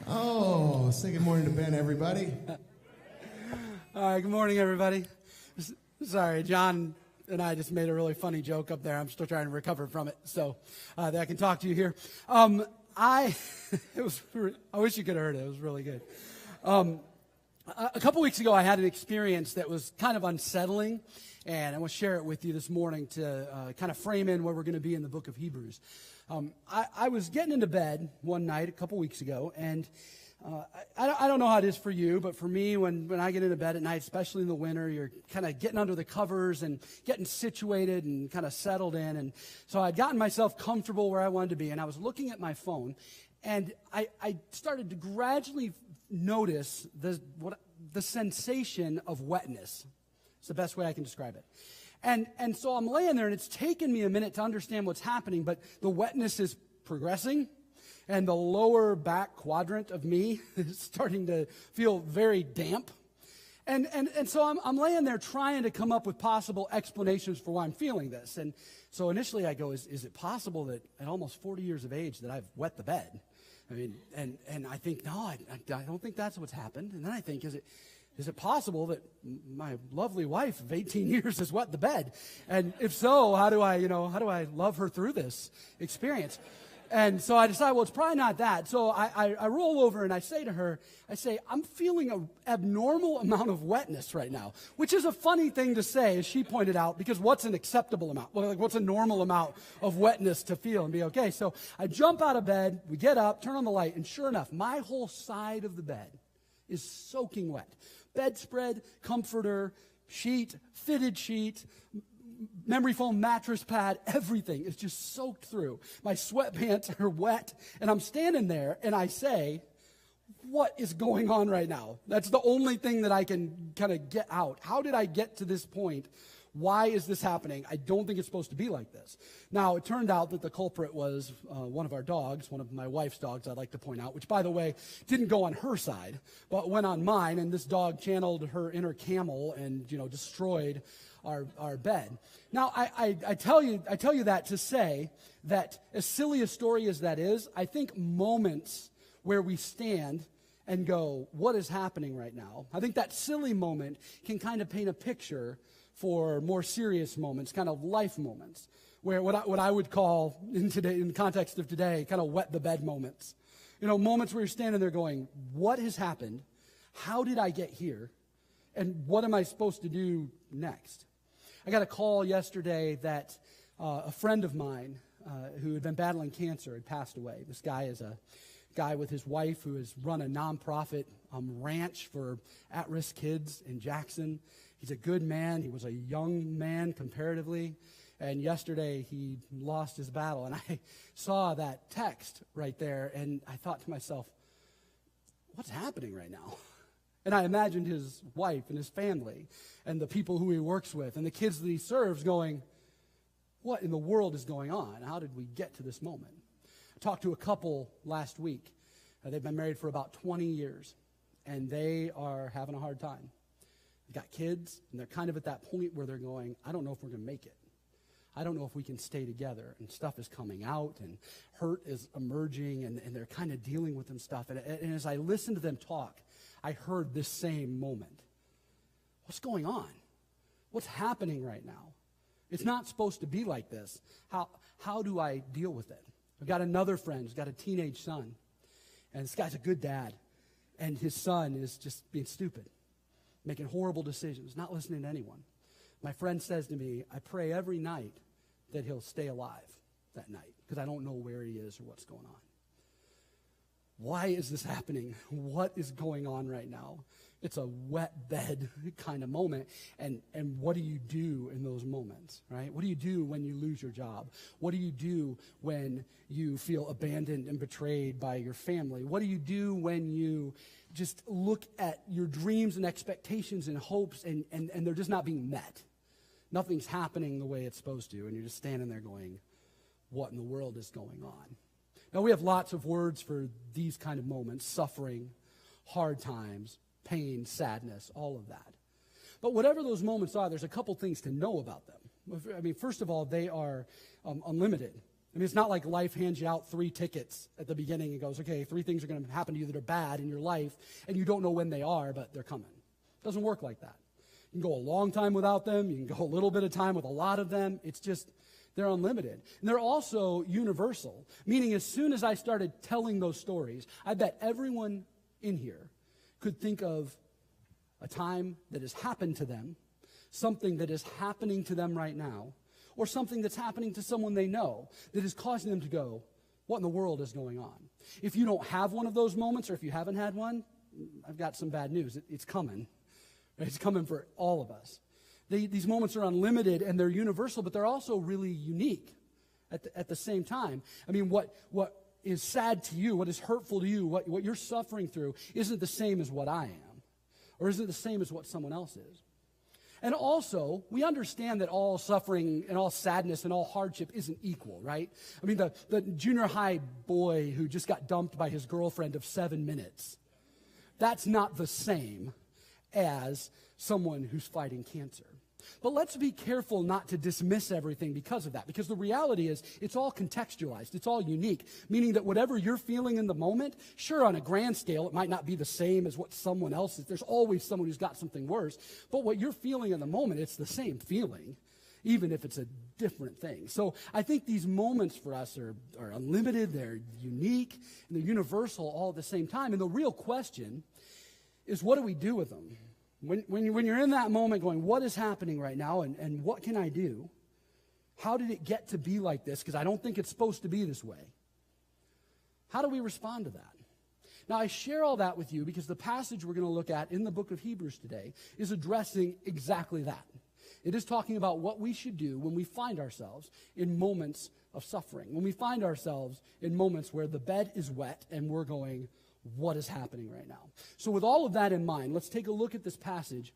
Oh, say good morning to Ben, everybody. All right, good morning, everybody. Sorry, John and I just made a really funny joke up there. I'm still trying to recover from it, so that I can talk to you here. I wish you could have heard it. It was really good. A couple weeks ago, I had an experience that was kind of unsettling, and I want to share it with you this morning to kind of frame in where we're going to be in the book of Hebrews. I was getting into bed one night a couple weeks ago, and I don't know how it is for you, but for me, when I get into bed at night, especially in the winter, you're kind of getting under the covers and getting situated and kind of settled in. And so I'd gotten myself comfortable where I wanted to be, and I was looking at my phone, and I started to gradually notice the sensation of wetness. It's the best way I can describe it. And so I'm laying there, and it's taken me a minute to understand what's happening, but the wetness is progressing, and the lower back quadrant of me is starting to feel very damp. And so I'm laying there trying to come up with possible explanations for why I'm feeling this. And so initially I go, is it possible that at almost 40 years of age that I've wet the bed? I mean, and I think, no, I don't think that's what's happened. And then I think, is it possible that my lovely wife of 18 years has wet the bed? And if so, how do I love her through this experience? And so I decide, well, it's probably not that. So I roll over and I say to her, I'm feeling an abnormal amount of wetness right now, which is a funny thing to say, as she pointed out, because what's an acceptable amount? Well, like, what's a normal amount of wetness to feel and be okay? So I jump out of bed, we get up, turn on the light, and sure enough, my whole side of the bed is soaking wet. Bedspread, comforter, sheet, fitted sheet, memory foam mattress pad, everything is just soaked through. My sweatpants are wet, and I'm standing there, and I say, what is going on right now? That's the only thing that I can kind of get out. How did I get to this point? Why is this happening? I don't think it's supposed to be like this. Now, it turned out that the culprit was one of our dogs, one of my wife's dogs, I'd like to point out, which, by the way, didn't go on her side, but went on mine, and this dog channeled her inner camel and, destroyed our bed. Now, I tell you that to say that as silly a story as that is, I think moments where we stand and go, what is happening right now? I think that silly moment can kind of paint a picture for more serious moments, kind of life moments, where what I would call in the context of today, kind of wet the bed moments. Moments where you're standing there going, what has happened? How did I get here? And what am I supposed to do next? I got a call yesterday that a friend of mine who had been battling cancer had passed away. This guy is a guy with his wife who has run a nonprofit ranch for at-risk kids in Jackson. He's a good man. He was a young man comparatively. And yesterday he lost his battle. And I saw that text right there, and I thought to myself, what's happening right now? And I imagined his wife and his family and the people who he works with and the kids that he serves going, what in the world is going on? How did we get to this moment? I talked to a couple last week. They've been married for about 20 years, and they are having a hard time. They've got kids, and they're kind of at that point where they're going, I don't know if we're going to make it. I don't know if we can stay together. And stuff is coming out, and hurt is emerging, and they're kind of dealing with some stuff. And as I listened to them talk, I heard this same moment. What's going on? What's happening right now? It's not supposed to be like this. How do I deal with it? I've got another friend who's got a teenage son, and this guy's a good dad, and his son is just being stupid, making horrible decisions, not listening to anyone. My friend says to me, I pray every night that he'll stay alive that night because I don't know where he is or what's going on. Why is this happening? What is going on right now? It's a wet bed kind of moment. And what do you do in those moments, right? What do you do when you lose your job? What do you do when you feel abandoned and betrayed by your family? What do you do when you just look at your dreams and expectations and hopes and they're just not being met? Nothing's happening the way it's supposed to, and you're just standing there going, what in the world is going on? Now, we have lots of words for these kind of moments: suffering, hard times, pain, sadness, all of that. But whatever those moments are, there's a couple things to know about them. I mean, first of all, they are unlimited. I mean, it's not like life hands you out 3 tickets at the beginning and goes, okay, 3 things are going to happen to you that are bad in your life, and you don't know when they are, but they're coming. It doesn't work like that. You can go a long time without them. You can go a little bit of time with a lot of them. It's just, they're unlimited. And they're also universal, meaning as soon as I started telling those stories, I bet everyone in here could think of a time that has happened to them, something that is happening to them right now, or something that's happening to someone they know that is causing them to go, what in the world is going on? If you don't have one of those moments, or if you haven't had one, I've got some bad news. It's coming. It's coming for all of us. These moments are unlimited and they're universal, but they're also really unique at the same time. I mean, what is sad to you, what is hurtful to you, what you're suffering through isn't the same as what I am, or isn't the same as what someone else is. And also, we understand that all suffering and all sadness and all hardship isn't equal, right? I mean, the junior high boy who just got dumped by his girlfriend of 7 minutes, that's not the same as someone who's fighting cancer. But let's be careful not to dismiss everything because of that, because the reality is it's all contextualized, it's all unique, meaning that whatever you're feeling in the moment, sure, on a grand scale, it might not be the same as what someone else is. There's always someone who's got something worse, but what you're feeling in the moment, it's the same feeling, even if it's a different thing. So I think these moments for us are unlimited, they're unique, and they're universal all at the same time. And the real question is, what do we do with them? When you're in that moment going, what is happening right now, and what can I do? How did it get to be like this? Because I don't think it's supposed to be this way. How do we respond to that? Now, I share all that with you because the passage we're going to look at in the book of Hebrews today is addressing exactly that. It is talking about what we should do when we find ourselves in moments of suffering, when we find ourselves in moments where the bed is wet and we're going, what is happening right now? So with all of that in mind, let's take a look at this passage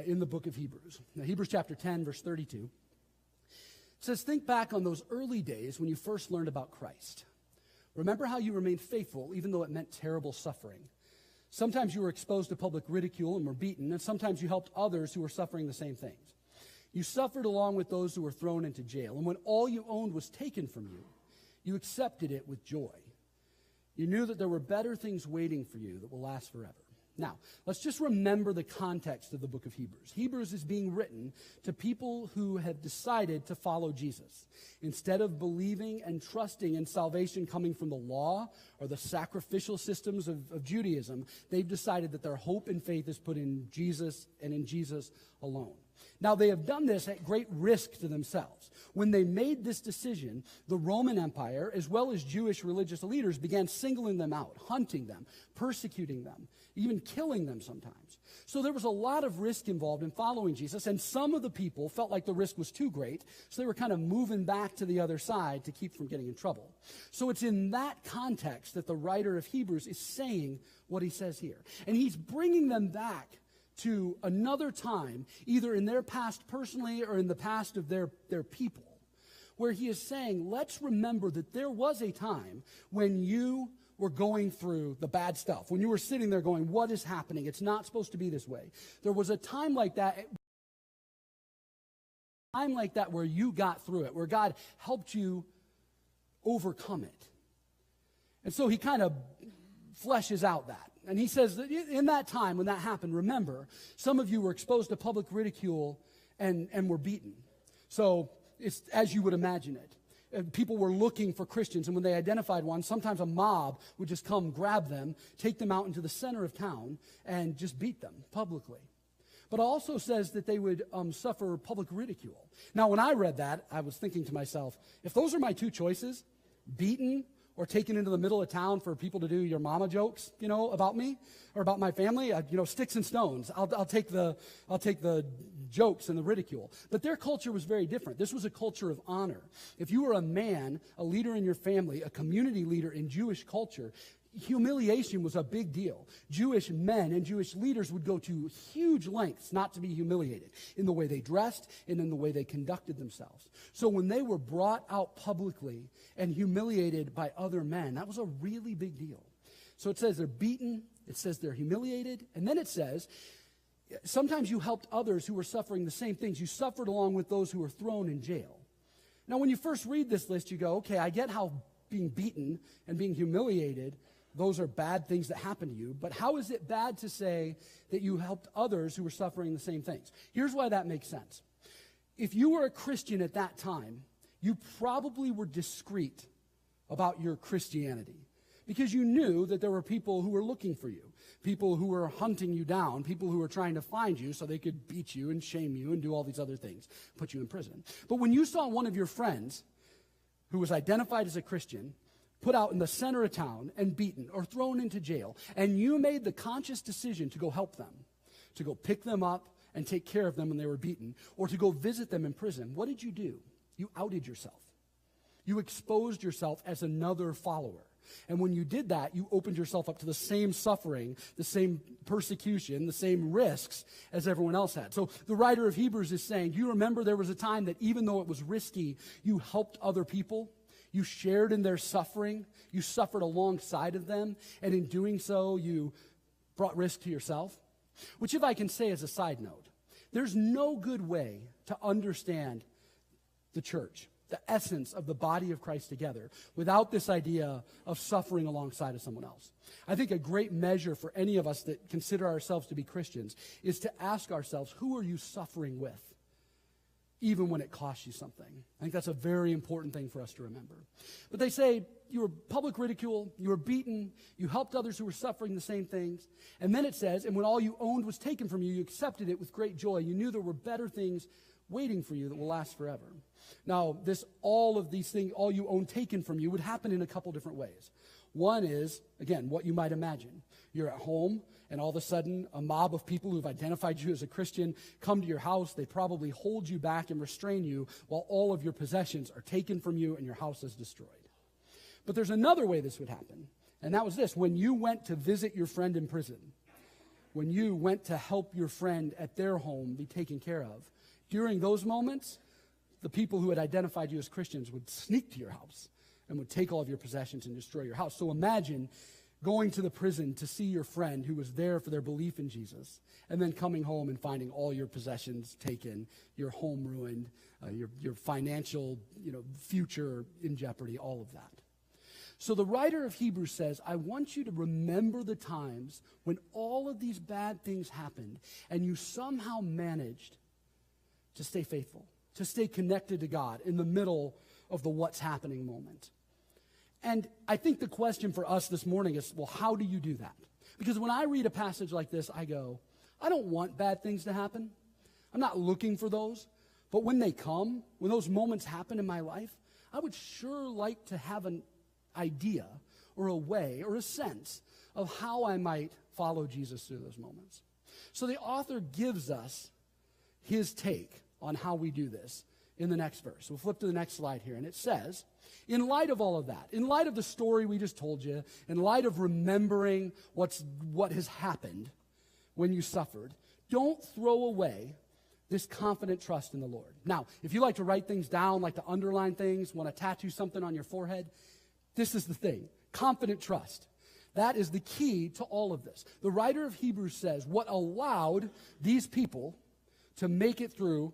in the book of Hebrews. Now, Hebrews chapter 10, verse 32. It says, think back on those early days when you first learned about Christ. Remember how you remained faithful even though it meant terrible suffering. Sometimes you were exposed to public ridicule and were beaten, and sometimes you helped others who were suffering the same things. You suffered along with those who were thrown into jail, and when all you owned was taken from you, you accepted it with joy. You knew that there were better things waiting for you that will last forever. Now, let's just remember the context of the book of Hebrews. Hebrews is being written to people who have decided to follow Jesus. Instead of believing and trusting in salvation coming from the law or the sacrificial systems of Judaism, they've decided that their hope and faith is put in Jesus and in Jesus alone. Now, they have done this at great risk to themselves. When they made this decision, the Roman Empire, as well as Jewish religious leaders, began singling them out, hunting them, persecuting them, even killing them sometimes. So there was a lot of risk involved in following Jesus, and some of the people felt like the risk was too great, so they were kind of moving back to the other side to keep from getting in trouble. So it's in that context that the writer of Hebrews is saying what he says here. And he's bringing them back to another time, either in their past personally or in the past of their people, where he is saying, let's remember that there was a time when you were going through the bad stuff, when you were sitting there going, what is happening? It's not supposed to be this way. There was a time like that where you got through it, where God helped you overcome it. And so he kind of fleshes out that. And he says that in that time when that happened, remember, some of you were exposed to public ridicule and were beaten. So it's as you would imagine it. People were looking for Christians, and when they identified one, sometimes a mob would just come grab them, take them out into the center of town, and just beat them publicly. But it also says that they would suffer public ridicule. Now, when I read that, I was thinking to myself, if those are my two choices, beaten or taken into the middle of town for people to do your mama jokes, about me or about my family, sticks and stones. I'll take the jokes and the ridicule. But their culture was very different. This was a culture of honor. If you were a man, a leader in your family, a community leader in Jewish culture, humiliation was a big deal. Jewish men and Jewish leaders would go to huge lengths not to be humiliated in the way they dressed and in the way they conducted themselves. So when they were brought out publicly and humiliated by other men, that was a really big deal. So it says they're beaten, it says they're humiliated, and then it says sometimes you helped others who were suffering the same things. You suffered along with those who were thrown in jail. Now, when you first read this list, you go, okay, I get how being beaten and being humiliated, those are bad things that happen to you, but how is it bad to say that you helped others who were suffering the same things? Here's why that makes sense. If you were a Christian at that time, you probably were discreet about your Christianity because you knew that there were people who were looking for you, people who were hunting you down, people who were trying to find you so they could beat you and shame you and do all these other things, put you in prison. But when you saw one of your friends who was identified as a Christian put out in the center of town and beaten or thrown into jail, and you made the conscious decision to go help them, to go pick them up and take care of them when they were beaten, or to go visit them in prison, what did you do? You outed yourself. You exposed yourself as another follower. And when you did that, you opened yourself up to the same suffering, the same persecution, the same risks as everyone else had. So the writer of Hebrews is saying, do you remember there was a time that even though it was risky, you helped other people? You shared in their suffering. You suffered alongside of them. And in doing so, you brought risk to yourself. Which, if I can say as a side note, there's no good way to understand the church, the essence of the body of Christ together, without this idea of suffering alongside of someone else. I think a great measure for any of us that consider ourselves to be Christians is to ask ourselves, who are you suffering with, even when it costs you something? I think that's a very important thing for us to remember. But they say you were public ridicule, you were beaten, you helped others who were suffering the same things. And then it says, and when all you owned was taken from you, you accepted it with great joy. You knew there were better things waiting for you that will last forever. Now, all of these things, all you own taken from you, would happen in a couple different ways. One is, again, what you might imagine. You're at home, and all of a sudden, a mob of people who've identified you as a Christian come to your house. They probably hold you back and restrain you while all of your possessions are taken from you and your house is destroyed. But there's another way this would happen, and that was this. When you went to visit your friend in prison, when you went to help your friend at their home be taken care of, during those moments, the people who had identified you as Christians would sneak to your house and would take all of your possessions and destroy your house. So imagine going to the prison to see your friend who was there for their belief in Jesus, and then coming home and finding all your possessions taken, your home ruined, your financial future in jeopardy, all of that. So the writer of Hebrews says, I want you to remember the times when all of these bad things happened, and you somehow managed to stay faithful, to stay connected to God in the middle of the what's happening moment. And I think the question for us this morning is, well, how do you do that? Because when I read a passage like this, I go, I don't want bad things to happen. I'm not looking for those. But when they come, when those moments happen in my life, I would sure like to have an idea or a way or a sense of how I might follow Jesus through those moments. So the author gives us his take on how we do this in the next verse. We'll flip to the next slide here, and it says, in light of all of that, in light of the story we just told you, in light of remembering what has happened when you suffered, don't throw away this confident trust in the Lord. Now, if you like to write things down, like to underline things, want to tattoo something on your forehead, this is the thing, confident trust. That is the key to all of this. The writer of Hebrews says what allowed these people to make it through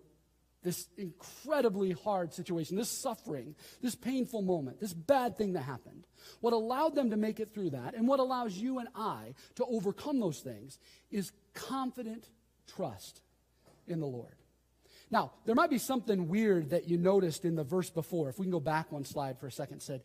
this incredibly hard situation, this suffering, this painful moment, this bad thing that happened. What allowed them to make it through that, and what allows you and I to overcome those things, is confident trust in the Lord. Now, there might be something weird that you noticed in the verse before. If we can go back one slide for a second, said,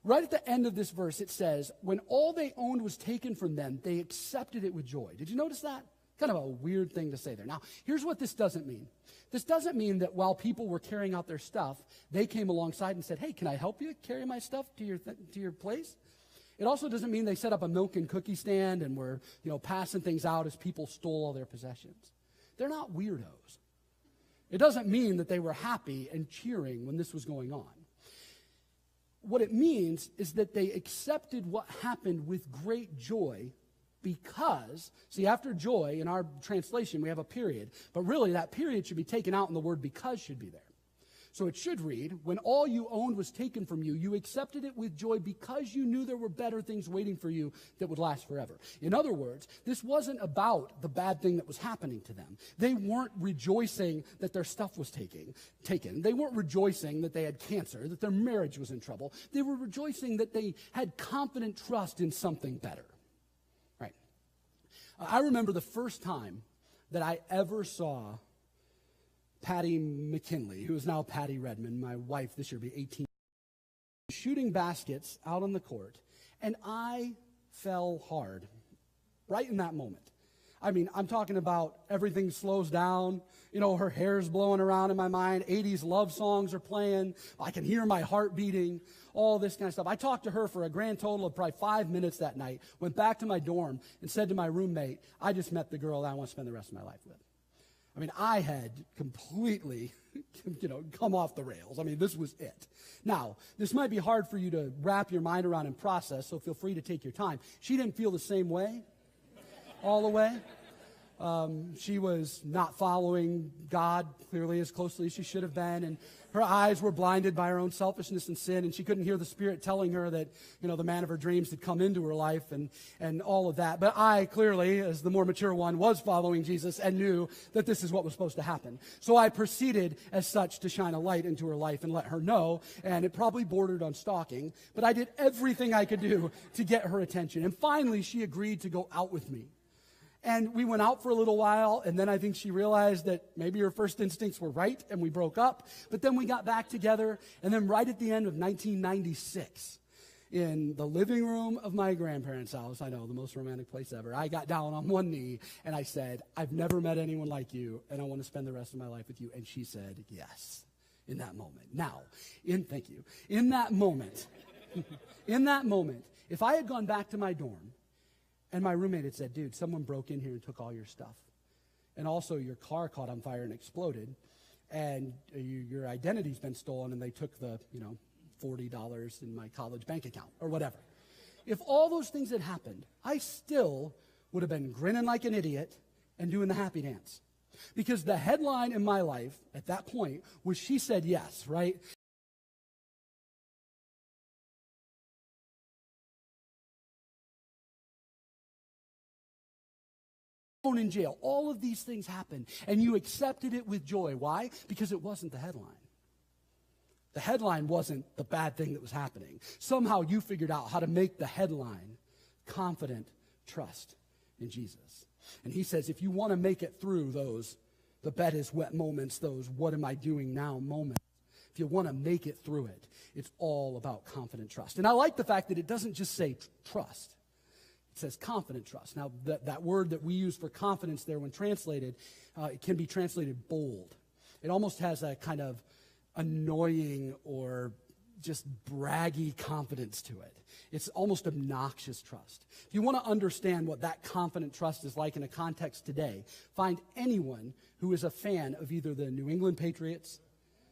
right at the end of this verse, it says, when all they owned was taken from them, they accepted it with joy. Did you notice that? Kind of a weird thing to say there. Now, here's what this doesn't mean. This doesn't mean that while people were carrying out their stuff, they came alongside and said, hey, can I help you carry my stuff to your place? It also doesn't mean they set up a milk and cookie stand and were, passing things out as people stole all their possessions. They're not weirdos. It doesn't mean that they were happy and cheering when this was going on. What it means is that they accepted what happened with great joy because, see, after joy, in our translation, we have a period. But really, that period should be taken out and the word because should be there. So it should read, when all you owned was taken from you, you accepted it with joy because you knew there were better things waiting for you that would last forever. In other words, this wasn't about the bad thing that was happening to them. They weren't rejoicing that their stuff was taken. They weren't rejoicing that they had cancer, that their marriage was in trouble. They were rejoicing that they had confident trust in something better. Right? I remember the first time that I ever saw Patty McKinley, who is now Patty Redmond, my wife this year will be 18, shooting baskets out on the court, and I fell hard right in that moment. I mean, I'm talking about everything slows down. You know, her hair's blowing around in my mind. 80s love songs are playing. I can hear my heart beating, all this kind of stuff. I talked to her for a grand total of probably 5 minutes that night, went back to my dorm and said to my roommate, I just met the girl that I want to spend the rest of my life with. I mean, I had completely, come off the rails. I mean, this was it. Now, this might be hard for you to wrap your mind around and process, so feel free to take your time. She didn't feel the same way all the way. She was not following God clearly as closely as she should have been, and her eyes were blinded by her own selfishness and sin, and she couldn't hear the Spirit telling her that, the man of her dreams had come into her life and all of that. But I clearly, as the more mature one, was following Jesus and knew that this is what was supposed to happen. So I proceeded as such to shine a light into her life and let her know, and it probably bordered on stalking, but I did everything I could do to get her attention. And finally, she agreed to go out with me. And we went out for a little while, and then I think she realized that maybe her first instincts were right, and we broke up. But then we got back together, and then right at the end of 1996, in the living room of my grandparents' house, I know, the most romantic place ever, I got down on one knee, and I said, I've never met anyone like you, and I want to spend the rest of my life with you. And she said, yes, in that moment. Now, thank you. In that moment, if I had gone back to my dorm, and my roommate had said, dude, someone broke in here and took all your stuff. And also your car caught on fire and exploded. And your identity's been stolen and they took the, $40 in my college bank account or whatever. If all those things had happened, I still would have been grinning like an idiot and doing the happy dance. Because the headline in my life at that point was she said yes, right? In jail. All of these things happened, and you accepted it with joy. Why? Because it wasn't the headline. The headline wasn't the bad thing that was happening. Somehow you figured out how to make the headline confident trust in Jesus. And he says, if you want to make it through the bed is wet moments, those what am I doing now moments, if you want to make it through it, it's all about confident trust. And I like the fact that it doesn't just say trust. It says confident trust. Now, that word that we use for confidence there when translated, it can be translated bold. It almost has a kind of annoying or just braggy confidence to it. It's almost obnoxious trust. If you want to understand what that confident trust is like in a context today, find anyone who is a fan of either the New England Patriots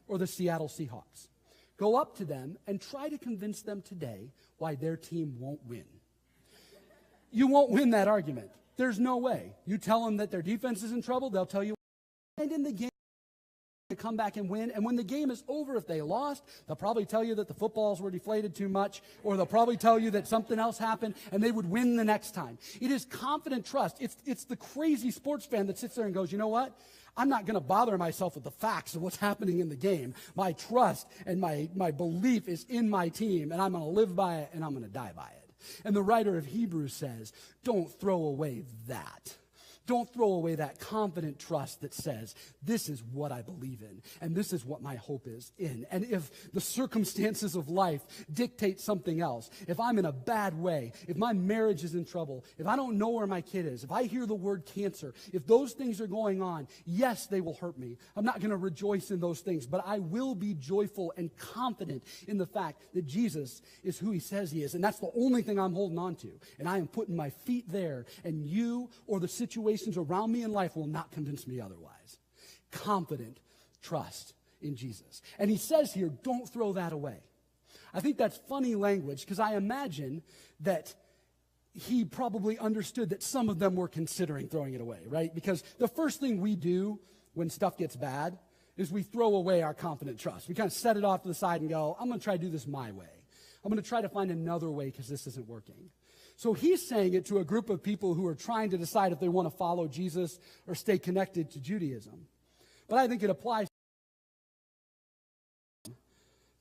or the Seattle Seahawks. Go up to them and try to convince them today why their team won't win. You won't win that argument. There's no way. You tell them that their defense is in trouble, they'll tell you, and in the game, to come back and win. And when the game is over, if they lost, they'll probably tell you that the footballs were deflated too much, or they'll probably tell you that something else happened, and they would win the next time. It is confident trust. It's the crazy sports fan that sits there and goes, you know what? I'm not going to bother myself with the facts of what's happening in the game. My trust and my belief is in my team, and I'm going to live by it, and I'm going to die by it. And the writer of Hebrews says, don't throw away that. Don't throw away that confident trust that says, this is what I believe in, and this is what my hope is in. And if the circumstances of life dictate something else, if I'm in a bad way, if my marriage is in trouble, if I don't know where my kid is, if I hear the word cancer, if those things are going on, yes, they will hurt me. I'm not going to rejoice in those things, but I will be joyful and confident in the fact that Jesus is who he says he is, and that's the only thing I'm holding on to. And I am putting my feet there, and you or the situation around me in life will not convince me otherwise. Confident trust in Jesus. And he says here, don't throw that away. I think that's funny language because I imagine that he probably understood that some of them were considering throwing it away, right? Because the first thing we do when stuff gets bad is we throw away our confident trust. We kind of set it off to the side and go, I'm going to try to do this my way. I'm going to try to find another way because this isn't working. So he's saying it to a group of people who are trying to decide if they want to follow Jesus or stay connected to Judaism. But I think it applies.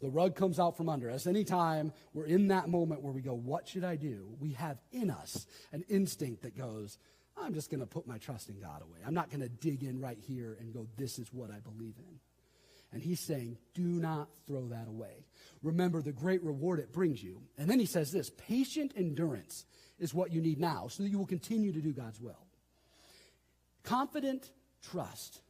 The rug comes out from under us. Anytime we're in that moment where we go, what should I do? We have in us an instinct that goes, I'm just going to put my trust in God away. I'm not going to dig in right here and go, this is what I believe in. And he's saying, do not throw that away. Remember the great reward it brings you. And then he says this, patient endurance is what you need now so that you will continue to do God's will. Confident trust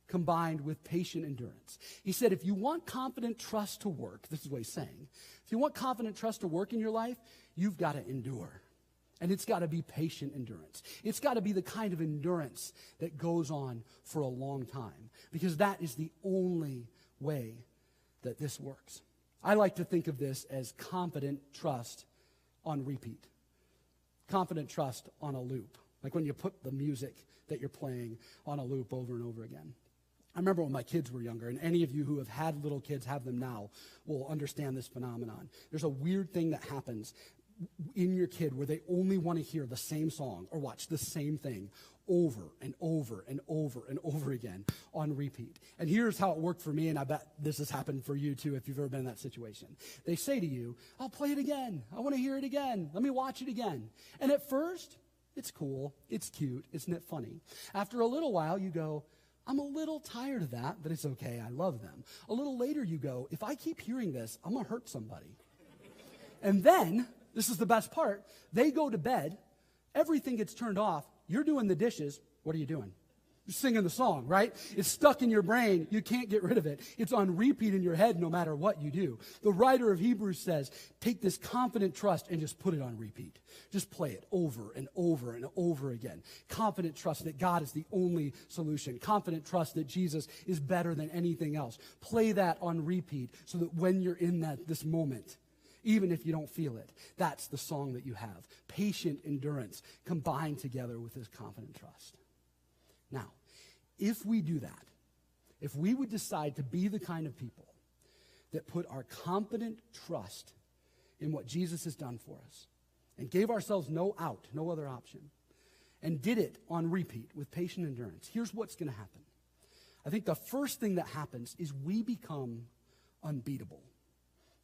combined with patient endurance. He said, if you want confident trust to work, this is what he's saying. If you want confident trust to work in your life, you've got to endure. And it's got to be patient endurance. It's got to be the kind of endurance that goes on for a long time, because that is the only way that this works. I like to think of this as confident trust on repeat. Confident trust on a loop, like when you put the music that you're playing on a loop over and over again. I remember when my kids were younger, and any of you who have had little kids, have them now, will understand this phenomenon. There's a weird thing that happens in your kid where they only want to hear the same song or watch the same thing over and over and over and over again on repeat. And here's how it worked for me, and I bet this has happened for you too if you've ever been in that situation. They say to you, I'll play it again. I want to hear it again. Let me watch it again. And at first, it's cool. It's cute. Isn't it funny? After a little while, you go, I'm a little tired of that, but it's okay. I love them. A little later, you go, if I keep hearing this, I'm going to hurt somebody. And then, this is the best part, they go to bed, everything gets turned off, you're doing the dishes, what are you doing? You're singing the song, right? It's stuck in your brain, you can't get rid of it. It's on repeat in your head no matter what you do. The writer of Hebrews says, take this confident trust and just put it on repeat. Just play it over and over and over again. Confident trust that God is the only solution. Confident trust that Jesus is better than anything else. Play that on repeat so that when you're in this moment, even if you don't feel it, that's the song that you have. Patient endurance combined together with this confident trust. Now, if we do that, if we would decide to be the kind of people that put our confident trust in what Jesus has done for us and gave ourselves no out, no other option, and did it on repeat with patient endurance, here's what's going to happen. I think the first thing that happens is we become unbeatable.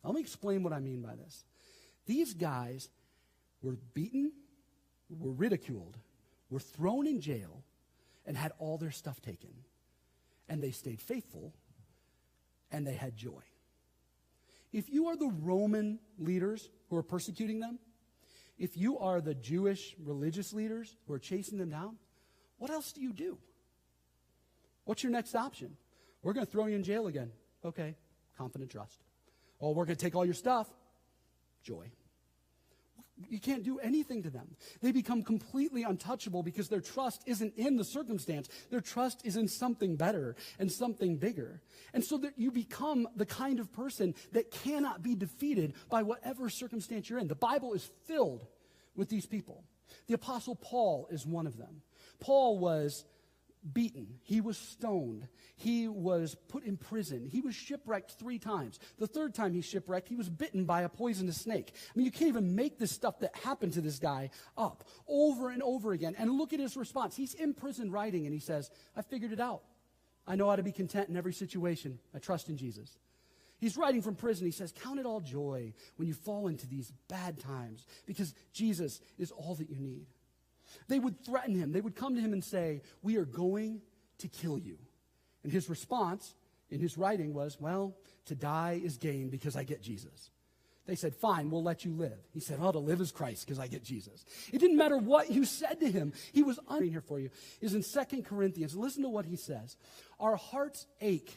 Let me explain what I mean by this. These guys were beaten, were ridiculed, were thrown in jail, and had all their stuff taken. And they stayed faithful, and they had joy. If you are the Roman leaders who are persecuting them, if you are the Jewish religious leaders who are chasing them down, what else do you do? What's your next option? We're going to throw you in jail again. Okay, confident trust. Oh, we're going to take all your stuff. Joy. You can't do anything to them. They become completely untouchable because their trust isn't in the circumstance. Their trust is in something better and something bigger. And so that you become the kind of person that cannot be defeated by whatever circumstance you're in. The Bible is filled with these people. The Apostle Paul is one of them. Paul was beaten. He was stoned. He was put in prison. He was shipwrecked 3 times. The 3rd time he shipwrecked, he was bitten by a poisonous snake. I mean, you can't even make this stuff that happened to this guy up over and over again. And look at his response. He's in prison writing, and he says, I figured it out. I know how to be content in every situation. I trust in Jesus. He's writing from prison. He says, count it all joy when you fall into these bad times, because Jesus is all that you need. They would threaten him. They would come to him and say, we are going to kill you. And his response in his writing was, well, to die is gain because I get Jesus. They said, fine, we'll let you live. He said, oh, to live is Christ because I get Jesus. It didn't matter what you said to him. He was here for you. Is in 2 Corinthians. Listen to what he says. Our hearts ache,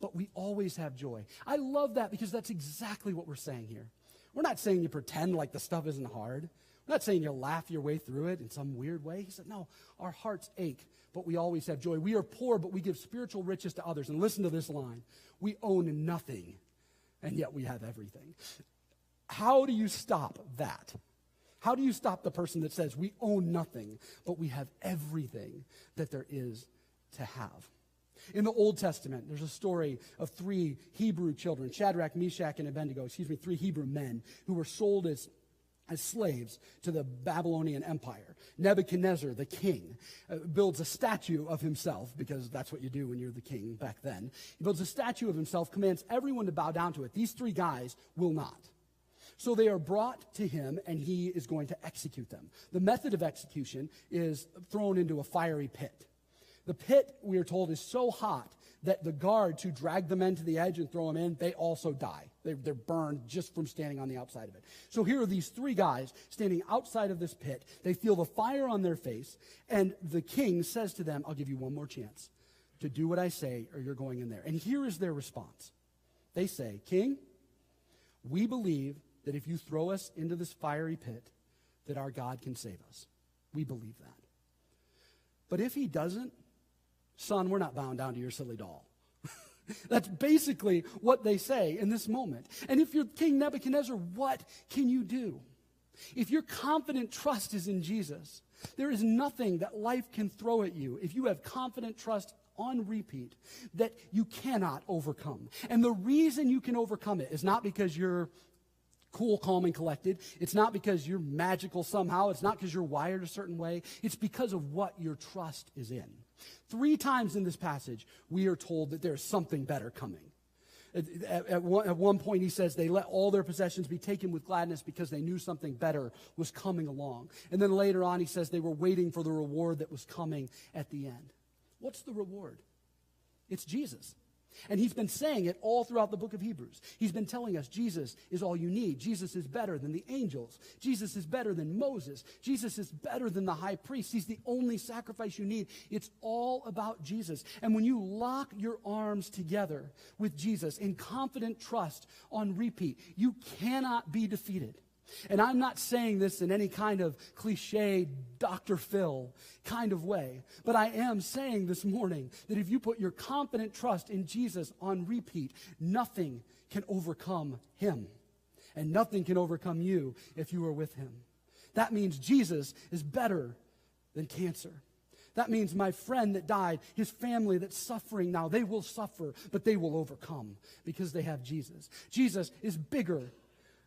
but we always have joy. I love that because that's exactly what we're saying here. We're not saying you pretend like the stuff isn't hard. I'm not saying you'll laugh your way through it in some weird way. He said, no, our hearts ache, but we always have joy. We are poor, but we give spiritual riches to others. And listen to this line. We own nothing, and yet we have everything. How do you stop that? How do you stop the person that says we own nothing, but we have everything that there is to have? In the Old Testament, there's a story of three Hebrew children, Shadrach, Meshach, and Abednego, three Hebrew men who were sold as slaves to the Babylonian Empire. Nebuchadnezzar, the king, builds a statue of himself, because that's what you do when you're the king back then. He builds a statue of himself, commands everyone to bow down to it. These three guys will not. So they are brought to him, and he is going to execute them. The method of execution is thrown into a fiery pit. The pit, we are told, is so hot that the guards who drag the men to the edge and throw them in, they also die. They're burned just from standing on the outside of it. So here are these three guys standing outside of this pit. They feel the fire on their face, and the king says to them, I'll give you one more chance to do what I say, or you're going in there. And here is their response. They say, King, we believe that if you throw us into this fiery pit, that our God can save us. We believe that. But if he doesn't, son, we're not bowing down to your silly doll. That's basically what they say in this moment. And if you're King Nebuchadnezzar, what can you do? If your confident trust is in Jesus, there is nothing that life can throw at you if you have confident trust on repeat that you cannot overcome. And the reason you can overcome it is not because you're cool, calm, and collected. It's not because you're magical somehow. It's not because you're wired a certain way. It's because of what your trust is in. 3 times in this passage, we are told that there's something better coming. At one point, he says they let all their possessions be taken with gladness because they knew something better was coming along. And then later on, he says they were waiting for the reward that was coming at the end. What's the reward? It's Jesus. And he's been saying it all throughout the book of Hebrews. He's been telling us Jesus is all you need. Jesus is better than the angels. Jesus is better than Moses. Jesus is better than the high priest. He's the only sacrifice you need. It's all about Jesus. And when you lock your arms together with Jesus in confident trust on repeat, you cannot be defeated. And I'm not saying this in any kind of cliche Dr. Phil kind of way, but I am saying this morning that if you put your confident trust in Jesus on repeat, nothing can overcome him. And nothing can overcome you if you are with him. That means Jesus is better than cancer. That means my friend that died, his family that's suffering now, they will suffer, but they will overcome because they have Jesus. Jesus is bigger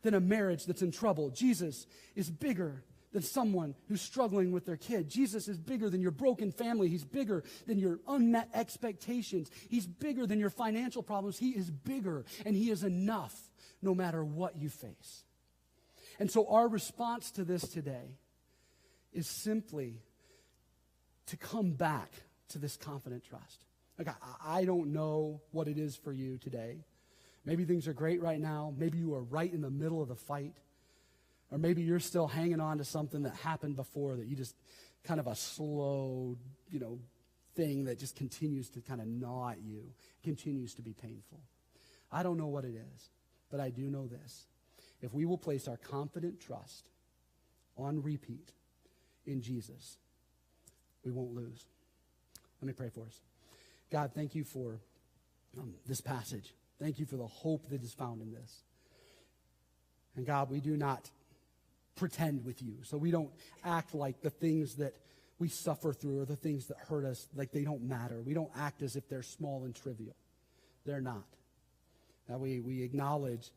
than a marriage that's in trouble. Jesus is bigger than someone who's struggling with their kid. Jesus is bigger than your broken family. He's bigger than your unmet expectations. He's bigger than your financial problems. He is bigger, and he is enough no matter what you face. And so our response to this today is simply to come back to this confident trust. Like, I don't know what it is for you today. Maybe things are great right now. Maybe you are right in the middle of the fight. Or maybe you're still hanging on to something that happened before that you just kind of a slow, thing that just continues to kind of gnaw at you, continues to be painful. I don't know what it is, but I do know this. If we will place our confident trust on repeat in Jesus, we won't lose. Let me pray for us. God, thank you for this passage. Thank you for the hope that is found in this. And God, we do not pretend with you. So we don't act like the things that we suffer through or the things that hurt us, like they don't matter. We don't act as if they're small and trivial. They're not. Now we acknowledge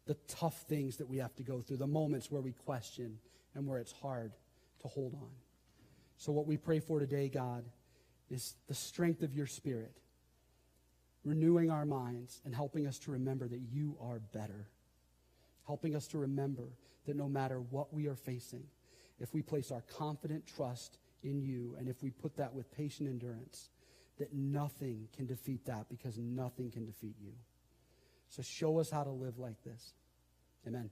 the tough things that we have to go through, the moments where we question and where it's hard to hold on. So what we pray for today, God, is the strength of your Spirit, renewing our minds and helping us to remember that you are better. Helping us to remember that no matter what we are facing, if we place our confident trust in you and if we put that with patient endurance, that nothing can defeat that because nothing can defeat you. So show us how to live like this. Amen.